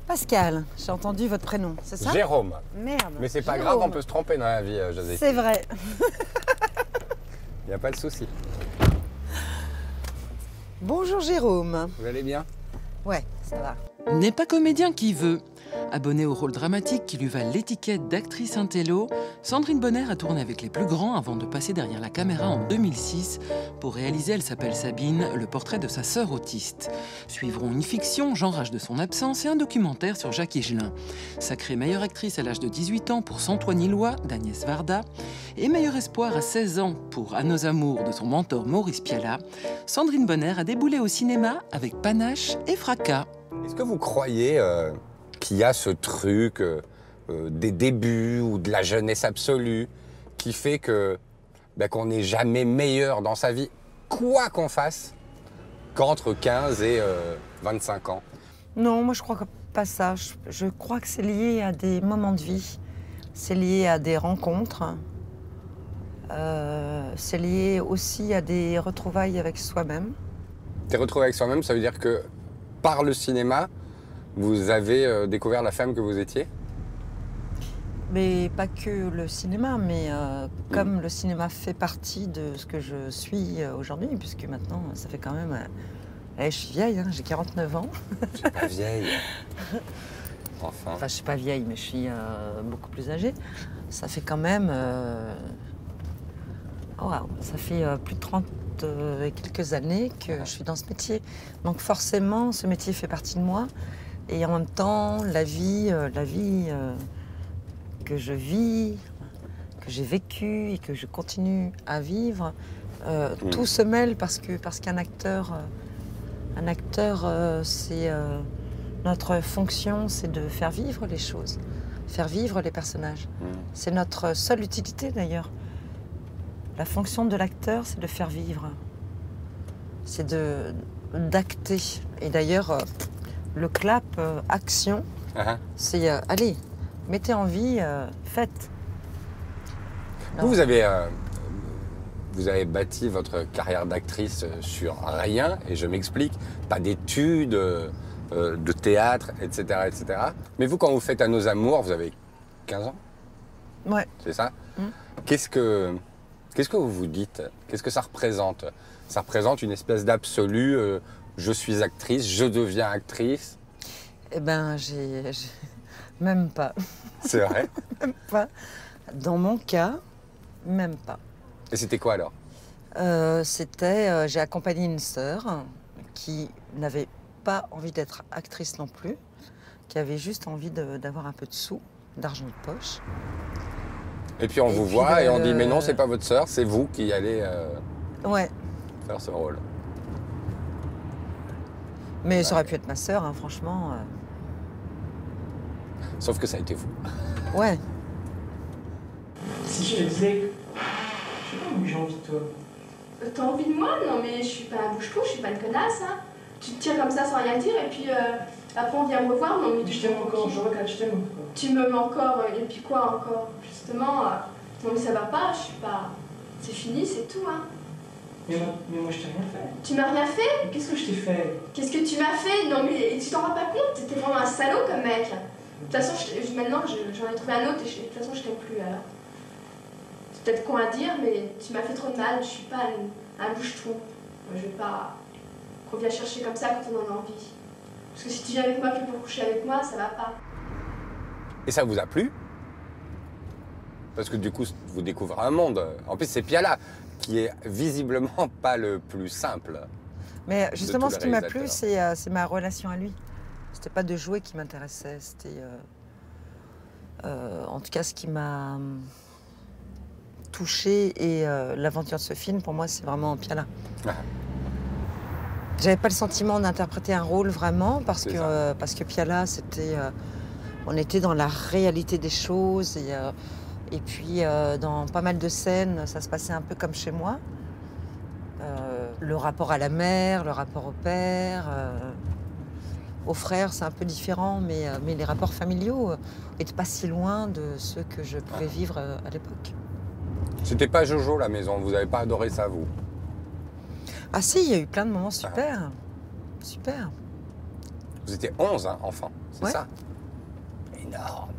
Pascal, j'ai entendu votre prénom, c'est ça? Jérôme. Merde. Mais c'est pas Jérôme. grave, on peut se tromper dans la vie, José. C'est vrai. Il n'y a pas de souci. Bonjour Jérôme. Vous allez bien? Ouais, ça va. N'est pas comédien qui veut. Abonnée au rôle dramatique qui lui valent l'étiquette d'actrice intello, Sandrine Bonnaire a tourné avec les plus grands avant de passer derrière la caméra en 2006 pour réaliser Elle s'appelle Sabine, le portrait de sa sœur autiste. Suivront une fiction, Jean rage de son absence, et un documentaire sur Jacques Higelin. Sacrée meilleure actrice à l'âge de 18 ans pour Santoine-Illois d'Agnès Varda et meilleur espoir à 16 ans pour À nos amours de son mentor Maurice Pialat, Sandrine Bonnaire a déboulé au cinéma avec panache et fracas. Est-ce que vous croyez qu'il y a ce truc des débuts ou de la jeunesse absolue qui fait que qu'on n'est jamais meilleur dans sa vie, quoi qu'on fasse, qu'entre 15 et 25 ans? Non, moi je crois pas ça. Je crois que c'est lié à des moments de vie. C'est lié à des rencontres. C'est lié aussi à des retrouvailles avec soi-même. T'es retrouvé avec soi-même, ça veut dire que par le cinéma, vous avez découvert la femme que vous étiez? Mais pas que le cinéma, mais comme le cinéma fait partie de ce que je suis aujourd'hui, puisque maintenant, ça fait quand même... je suis vieille, hein, j'ai 49 ans. Je suis pas vieille. Enfin. Enfin, je suis pas vieille, mais je suis beaucoup plus âgée. Ça fait quand même... wow, ça fait plus de 30 et quelques années que je suis dans ce métier. Donc forcément, ce métier fait partie de moi. Et en même temps, la vie que je vis, que j'ai vécue et que je continue à vivre, tout se mêle parce qu'un acteur, c'est notre fonction, c'est de faire vivre les choses, faire vivre les personnages. C'est notre seule utilité d'ailleurs. La fonction de l'acteur, c'est de faire vivre, c'est d'acter. Et d'ailleurs, le clap action, c'est allez, mettez en vie, faites. Vous avez bâti votre carrière d'actrice sur rien, et je m'explique, pas d'études, de théâtre, etc., etc. Mais vous, quand vous faites À nos amours, vous avez 15 ans? Ouais. C'est ça? Qu'est-ce que vous vous dites? Qu'est-ce que ça représente? Ça représente une espèce d'absolu, je suis actrice, je deviens actrice? Eh ben, même pas. C'est vrai? Même pas. Dans mon cas, même pas. Et c'était quoi alors? J'ai accompagné une sœur qui n'avait pas envie d'être actrice non plus, qui avait juste envie d'avoir un peu de sous, d'argent de poche. Et puis on vous voit et on dit mais non, c'est pas votre sœur, c'est vous qui allez faire ce rôle. Mais ça aurait pu être ma sœur, hein, franchement. Sauf que ça a été vous. Ouais. Si je te disais, je sais pas où j'ai envie de toi. T'as envie de moi? Non mais je suis pas un bouche-trou, je suis pas une connasse, hein. Tu te tires comme ça sans rien dire et puis après on vient me revoir, non mais Je t'aime encore, je recale, je t'aime encore. Tu m'aimes encore, et puis quoi encore? Justement, non mais ça va pas, je suis pas... C'est fini, c'est tout, hein. Mais moi je t'ai rien fait. Tu m'as rien fait? Qu'est-ce que je t'ai fait? Qu'est-ce que tu m'as fait? Non mais tu t'en rends pas compte, t'étais vraiment un salaud comme mec. De toute façon, maintenant j'en ai trouvé un autre et de toute façon je t'aime plus alors. C'est peut-être con à dire, mais tu m'as fait trop de mal, je suis pas un bouche-trou. Je vais pas qu'on vienne chercher comme ça quand on en a envie. Parce que si tu viens avec moi que pour coucher avec moi, ça va pas. Et ça vous a plu? Parce que du coup, vous découvrez un monde. En plus, c'est Pialat qui est visiblement pas le plus simple. Mais justement, ce qui m'a plu, c'est ma relation à lui. C'était pas de jouer qui m'intéressait, c'était... en tout cas, ce qui m'a touchée et l'aventure de ce film, pour moi, c'est vraiment Pialat. J'avais pas le sentiment d'interpréter un rôle vraiment, parce que Pialat, c'était... on était dans la réalité des choses, et puis dans pas mal de scènes, ça se passait un peu comme chez moi. Le rapport à la mère, le rapport au père, aux frères, c'est un peu différent, mais les rapports familiaux n'étaient pas si loin de ceux que je pouvais vivre à l'époque. C'était pas Jojo la maison, vous avez pas adoré ça vous? Ah si, il y a eu plein de moments super. Super. Vous étiez 11 hein, enfants, c'est Ouais. ça? Énorme.